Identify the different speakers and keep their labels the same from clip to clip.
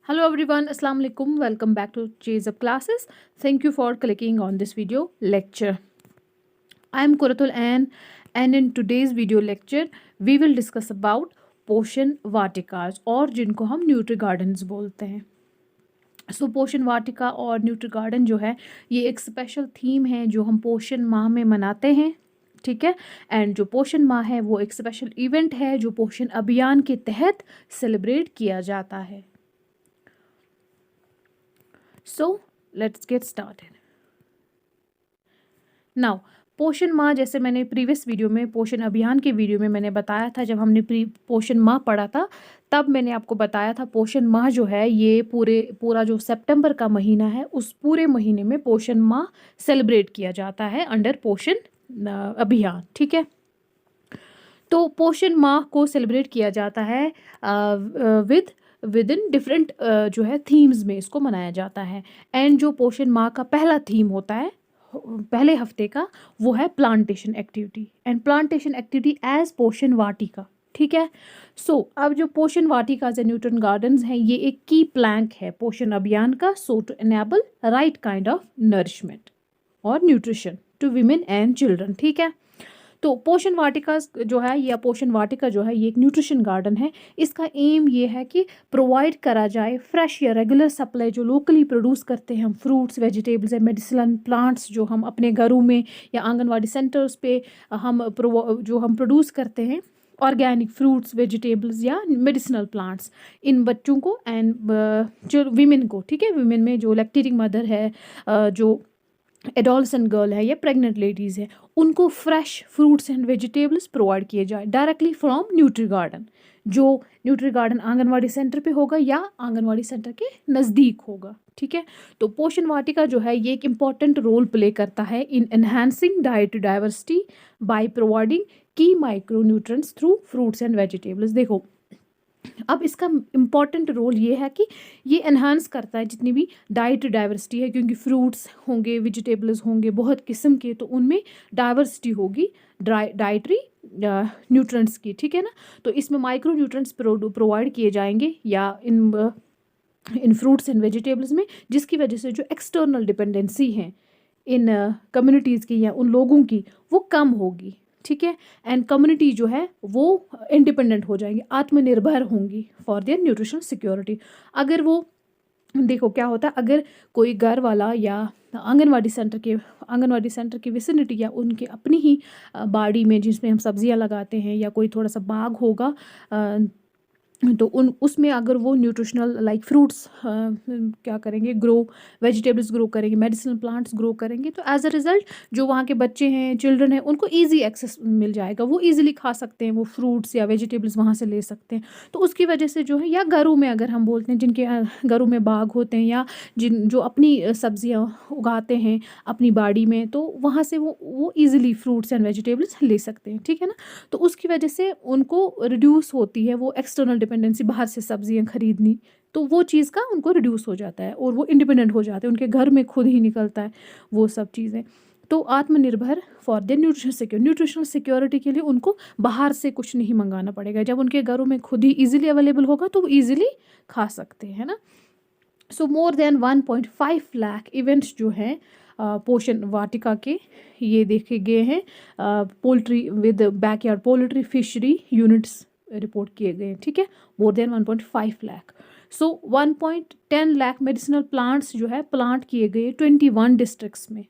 Speaker 1: Hello everyone, Assalamu alaikum. Welcome back to Chase Up Classes. Thank you for clicking on this video lecture. I am Kuratul Ann, and in today's video lecture we will discuss about पोषण वाटिकास और जिनको हम nutri gardens बोलते हैं. पोषण वाटिका और nutri garden जो है ये एक स्पेशल थीम है जो हम पोषण माह में मनाते हैं. ठीक है. एंड जो पोषण माह है वो एक स्पेशल इवेंट है जो पोषण अभियान के तहत सेलिब्रेट किया जाता है. So let's get started. Now पोषण माह, जैसे मैंने प्रीवियस वीडियो में पोषण अभियान के वीडियो में मैंने बताया था, जब हमने पोषण माह पढ़ा था तब मैंने आपको बताया था पोषण माह जो है ये पूरा जो सितंबर का महीना है उस पूरे महीने में पोषण माह सेलिब्रेट किया जाता है अंडर पोषण अभियान. ठीक है. तो पोषण माह को सेलिब्रेट किया जाता है विद इन डिफरेंट जो है थीम्स में इसको मनाया जाता है. एंड जो पोषण माह का पहला थीम होता है पहले हफ्ते का वो है plantation activity. And plantation activity as Poshan Vatika. ठीक है. अब जो पोषण वाटिका एंड न्यूट्रन गार्डन्स हैं ये एक की प्लैंक है पोषण अभियान का. To enable right kind of nourishment और nutrition to women and children. ठीक है. तो पोषण वाटिका जो है या पोषण वाटिका जो है ये एक न्यूट्रिशन गार्डन है. इसका एम ये है कि प्रोवाइड करा जाए फ्रेश या रेगुलर सप्लाई जो लोकली प्रोड्यूस करते हैं हम fruits vegetables and medicinal plants जो हम अपने घरों में या आंगनवाड़ी सेंटर्स पे हम प्रोड्यूस करते हैं ऑर्गेनिक फ्रूट्स वेजिटेबल्स या मेडिसिनल प्लांट्स इन बच्चों को एंड जो वीमेन को. ठीक है. वीमेन में जो लैक्टेटिंग मदर है, जो एडोलसेंट गर्ल है या प्रेग्नेंट लेडीज़ है, उनको fresh fruits and vegetables provide किए जाए डायरेक्टली फ्रॉम न्यूट्री गार्डन. जो न्यूट्री गार्डन आंगनवाड़ी सेंटर पे होगा या आंगनवाड़ी सेंटर के नज़दीक होगा. ठीक है. तो पोषण वाटिका जो है ये एक इम्पॉर्टेंट रोल प्ले करता है in enhancing diet diversity by providing key micro nutrients through fruits and vegetables. देखो अब इसका इम्पॉर्टेंट रोल ये है कि ये एनहांस करता है जितनी भी डाइट डाइवर्सिटी है, क्योंकि फ्रूट्स होंगे वेजिटेबल्स होंगे बहुत किस्म के, तो उनमें डाइवर्सिटी होगी डाइटरी न्यूट्रिएंट्स की. ठीक है ना. तो इसमें माइक्रो न्यूट्रिएंट्स प्रोवाइड किए जाएंगे या इन फ्रूट्स एंड वेजिटेबल्स में, जिसकी वजह से जो एक्सटर्नल डिपेंडेंसी है इन कम्युनिटीज़ की या उन लोगों की वो कम होगी. ठीक है. एंड कम्युनिटी जो है वो इंडिपेंडेंट हो जाएंगी, आत्मनिर्भर होंगी फॉर देयर न्यूट्रिशनल सिक्योरिटी. अगर वो देखो क्या होता है, अगर कोई घर वाला या आंगनवाड़ी सेंटर की विसिनिटी या उनके अपनी ही बाड़ी में जिसमें हम सब्जियां लगाते हैं या कोई थोड़ा सा बाग होगा तो उसमें अगर वो न्यूट्रिशनल लाइक फ्रूट्स क्या करेंगे ग्रो, वेजिटेबल्स ग्रो करेंगे, मेडिसिनल प्लांट्स ग्रो करेंगे, तो एज अ रिज़ल्ट जो वहाँ के बच्चे हैं चिल्ड्रन हैं उनको इजी एक्सेस मिल जाएगा. वो इजीली खा सकते हैं वो फ्रूट्स या वेजिटेबल्स वहाँ से ले सकते हैं. तो उसकी वजह से जो है, या घरों में अगर हम बोलते हैं जिनके घरों में बाग होते हैं या जो अपनी सब्जियाँ उगाते हैं अपनी बाड़ी में, तो वहाँ से वो ईज़िली फ्रूट्स एंड वेजिटेबल्स ले सकते हैं. ठीक है ना. तो उसकी वजह से उनको रिड्यूस होती है वो एक्सटर्नल डिपेंडेंसी बाहर से सब्जियां खरीदनी, तो वो चीज़ का उनको रिड्यूस हो जाता है और वो इंडिपेंडेंट हो जाते हैं, उनके घर में खुद ही निकलता है वो सब चीज़ें. तो आत्मनिर्भर फॉर द न्यूट्रिशनल सिक्योरिटी के लिए उनको बाहर से कुछ नहीं मंगाना पड़ेगा. जब उनके घरों में खुद ही ईजिली अवेलेबल होगा तो वो ईजिली खा सकते हैं ना. मोर देन 1.5 लाख इवेंट्स जो हैं पोषण वाटिका के ये देखे गए हैं. Poultry with backyard poultry fishery units report किए गए हैं. ठीक है. More than 1.5 lakh. 1.10 lakh medicinal plants जो है प्लांट किए गए 21 डिस्ट्रिक्ट्स में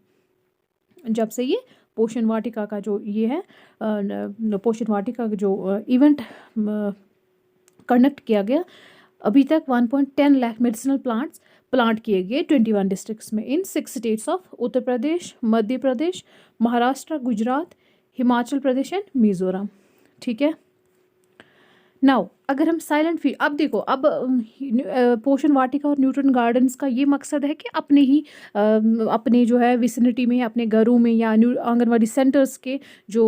Speaker 1: जब से ये पोषण वाटिका का जो ये है पोषण वाटिका का जो इवेंट कंडक्ट किया गया. अभी तक 1.10 लाख मेडिसिनल प्लांट्स प्लांट किए गए 21 डिस्ट्रिक्ट्स में इन 6 states of Uttar Pradesh, Madhya Pradesh, Maharashtra, Gujarat, Himachal Pradesh and Mizoram. ठीक है. नाउ अगर हम साइलेंट फील्ड, अब देखो अब पोषण वाटिका और न्यूट्रन गार्डन्स का ये मकसद है कि अपने जो है विसिनिटी में, अपने घरों में या आंगनवाड़ी सेंटर्स के जो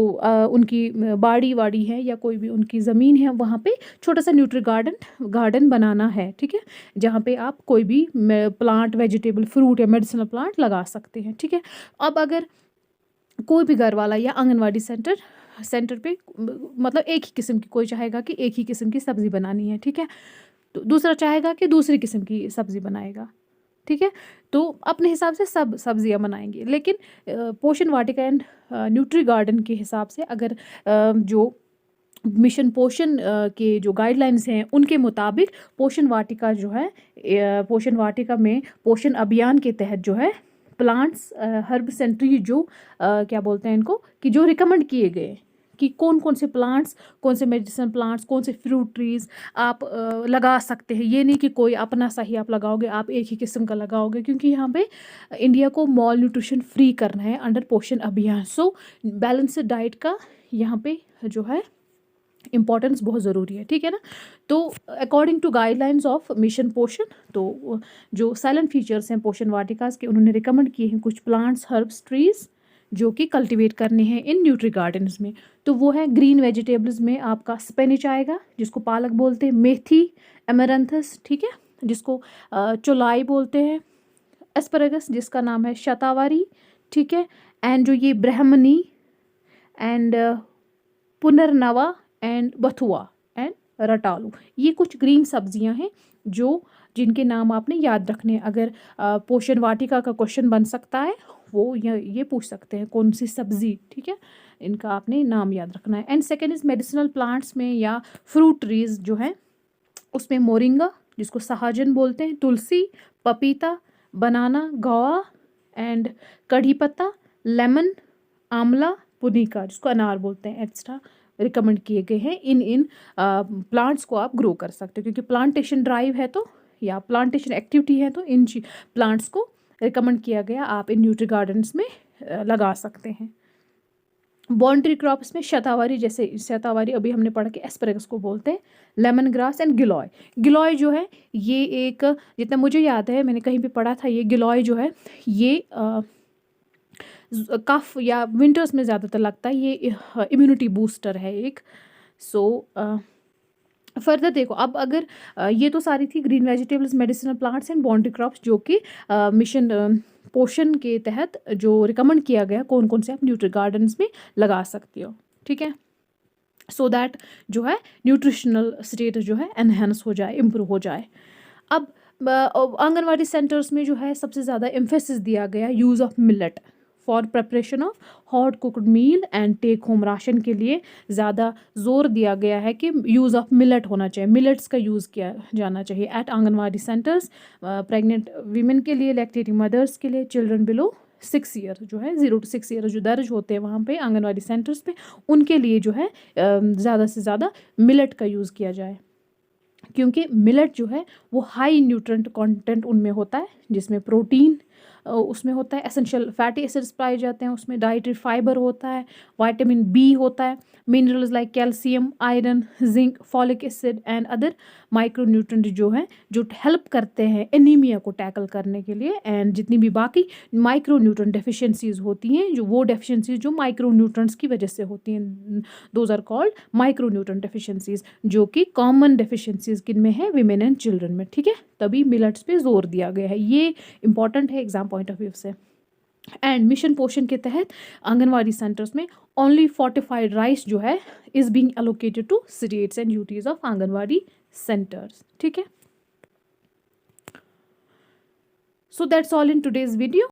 Speaker 1: उनकी बाड़ी है या कोई भी उनकी ज़मीन है वहाँ पे छोटा सा न्यूट्री गार्डन बनाना है. ठीक है. जहाँ पे आप कोई भी प्लांट वेजिटेबल फ्रूट या मेडिसिनल प्लांट लगा सकते हैं. ठीक है. अब अगर कोई भी घर वाला या आंगनवाड़ी सेंटर पे मतलब एक ही किस्म की, कोई चाहेगा कि एक ही किस्म की सब्ज़ी बनानी है. ठीक है. तो दूसरा चाहेगा कि दूसरी किस्म की सब्ज़ी बनाएगा, ठीक है? तो अपने हिसाब से सब सब्जियाँ बनाएँगे, लेकिन पोषण वाटिका एंड न्यूट्री गार्डन के हिसाब से अगर जो मिशन पोषण के जो गाइडलाइंस हैं उनके मुताबिक पोषण वाटिका जो है, पोषण वाटिका में पोषण अभियान के तहत जो है प्लांट्स, हर्ब्स एंड ट्री जो क्या बोलते हैं इनको, कि जो रिकमेंड किए गए कि कौन कौन से प्लांट्स, कौन से मेडिसिन प्लांट्स, कौन से फ्रूट ट्रीज़ आप लगा सकते हैं। ये नहीं कि कोई अपना सा ही आप लगाओगे, आप एक ही किस्म का लगाओगे, क्योंकि यहाँ पे इंडिया को मॉल न्यूट्रिशन फ्री करना है अंडर पोषण अभियान। सो बैलेंस्ड डाइट का यहाँ पे जो है इम्पॉर्टेंस बहुत ज़रूरी है, ठीक है ना। तो according to guidelines of mission Poshan, तो जो साइलेंट फीचर्स हैं पोषण वाटिकास के, उन्होंने रिकमेंड किए हैं कुछ प्लांट्स, हर्ब्स, ट्रीज़ जो कि कल्टीवेट करने हैं इन न्यूट्री गार्डन्स में। तो वो है ग्रीन वेजिटेबल्स में आपका स्पेनिच आएगा, जिसको पालक बोलते हैं, मेथी, एमरंथस, ठीक है, जिसको चौलाई बोलते हैं, एस्परेगस जिसका नाम है शतावरी, ठीक है, एंड जो ये ब्राह्मणी एंड पुनर्नवा एंड बथुआ एंड रतालू, ये कुछ ग्रीन सब्जियां हैं जो जिनके नाम आपने याद रखने हैं। अगर पोषण वाटिका का क्वेश्चन बन सकता है, वो ये पूछ सकते हैं कौन सी सब्जी, ठीक है, इनका आपने नाम याद रखना है। And second is medicinal plants में या फ्रूट ट्रीज जो है उसमें मोरिंगा जिसको सहजन बोलते हैं, तुलसी, पपीता, बनाना, गवा एंड कढ़ी पत्ता, लेमन, आंवला, पुदीना जिसको अनार बोलते हैं, एक्स्ट्रा रिकमेंड किए गए हैं। इन प्लांट्स को आप ग्रो कर सकते हो, क्योंकि प्लांटेशन ड्राइव है तो, या प्लांटेशन एक्टिविटी है तो इन प्लांट्स को रिकमेंड किया गया आप इन न्यूट्री गार्डन्स में लगा सकते हैं। बाउंड्री क्रॉप्स में शतावरी, जैसे शतावरी अभी हमने पढ़ा कि एस्परेगस को बोलते हैं, lemon grass and giloy. Giloy जो है ये एक, जितना मुझे याद है मैंने कहीं पे पढ़ा था, ये गिलॉय जो है ये कफ या विंटर्स में ज़्यादातर लगता है, ये इम्यूनिटी बूस्टर है एक। सो फर्दर देखो, अब अगर ये तो सारी थी green vegetables, medicinal plants and boundary crops जो कि मिशन पोषण के तहत जो रिकमेंड किया गया कौन कौन से आप न्यूट्री गार्डन्स में लगा सकते हो, ठीक है, सो दैट जो है न्यूट्रिशनल स्टेटस जो है एनहेंस हो जाए, इम्प्रूव हो जाए। अब आंगनवाड़ी सेंटर्स में जो है सबसे ज़्यादा एम्फेसिस दिया गया use of millet for preparation of hot cooked meal and take home ration के लिए ज़्यादा जोर दिया गया है कि यूज़ ऑफ मिलेट होना चाहिए, मिलेट्स का यूज़ किया जाना चाहिए at anganwadi centres, pregnant women के लिए, लैक्टेटिंग मदर्स के लिए, चिल्ड्रन बिलो 6 ईयर जो है 0 to 6 ईयर जो दर्ज होते हैं वहाँ पे आंगनवाड़ी सेंटर्स पे, उनके लिए जो है ज़्यादा से ज़्यादा मिलेट का यूज़ किया जाए, क्योंकि मिलेट जो है वो हाई न्यूट्रेंट कंटेंट उनमें होता है, जिसमें प्रोटीन उसमें होता है, एसेंशियल फैटी एसिड्स पाए जाते हैं उसमें, डाइटरी फाइबर होता है, विटामिन बी होता है, minerals like calcium, iron, zinc, folic acid and other micronutrient जो हैं जो हेल्प करते हैं एनीमिया को टैकल करने के लिए। एंड जितनी भी बाकी माइक्रोन्यूट्रेंट डेफिशिएंसीज होती हैं, जो वो डेफिशिएंसीज जो माइक्रोन्यूट्रेंट्स की वजह से होती हैं, those are called micronutrient deficiencies, जो कि कॉमन डेफिशिएंसीज किन में है, विमेन एंड चिल्ड्रन में, ठीक है, तभी मिलेट्स पे जोर दिया गया है, ये इंपॉर्टेंट है एग्जाम पॉइंट ऑफ व्यू से। एंड मिशन पोषण के तहत आंगनवाड़ी सेंटर्स में ओनली फोर्टिफाइड राइस जो है is being allocated to states and UTs of anganwadi centres, ठीक है। So that's all in today's video.